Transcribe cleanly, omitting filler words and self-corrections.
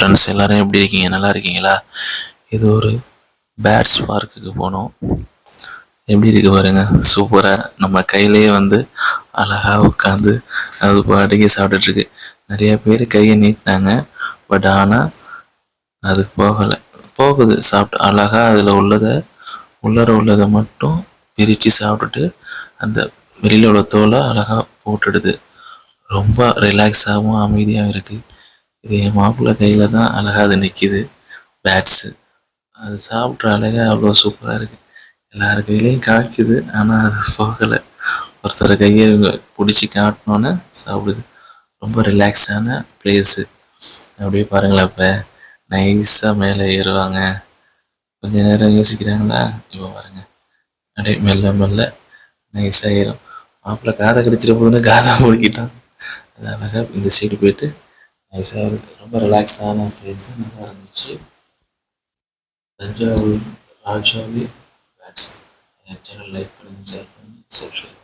Friends எல்லாரும் எப்படி இருக்கீங்க? நல்லா இருக்கீங்களா? இது ஒரு பேட்ஸ் பார்க்குக்கு போனோம். எப்படி இருக்கு பாருங்க, சூப்பரா நம்ம கையிலேயே அழகா உட்காந்து அது பாட்டுக்கு சாப்பிட்டுட்டு இருக்கு. நிறைய பேர் கையை நீட்டினாங்க, பட் ஆனால் அது போகலை. போகுது, சாப்பிட்டு அழகா அதில் உள்ளதை மட்டும் பிரித்து சாப்பிட்டுட்டு அந்த வெளியில் உள்ள தோலை அழகா போட்டுடுது. ரொம்ப ரிலாக்ஸாகவும் அமைதியாகவும் இருக்குது. இது என் மாப்பிள்ளை கையில் தான் அழகா அது நிற்கிது, பேட்ஸு. அது சாப்பிட்ற அழகே அவ்வளோ சூப்பராக இருக்குது. எல்லார் கையிலையும் காய்க்குது, ஆனால் அது போகலை. ஒருத்தர் கையை பிடிச்சி காட்டினோன்னே சாப்பிடுது. ரொம்ப ரிலாக்ஸான ப்ளேஸு. அப்படியே பாருங்களேன், இப்போ நைஸாக மேலே ஏறுவாங்க. கொஞ்ச நேரம் யோசிக்கிறாங்களா, இப்போ பாருங்க அப்படியே மெல்ல மெல்ல நைஸாக ஏறும். மாப்பிள்ளை காதை கடிச்சிட போதுன்னு காதை முடிக்கிட்டான். அது அழகாக இந்த சைடு போயிட்டு நைஸாக இருக்குது. ரொம்ப ரிலாக்ஸான ப்ளேஸு, நல்லா இருந்துச்சு. தஞ்சாவூர் ராஜாவி பேட்ஸ். சேனல் லைக் பண்ணுங்கள், ஷேர் பண்ணுங்கள், சப்ஸ்கிரைப்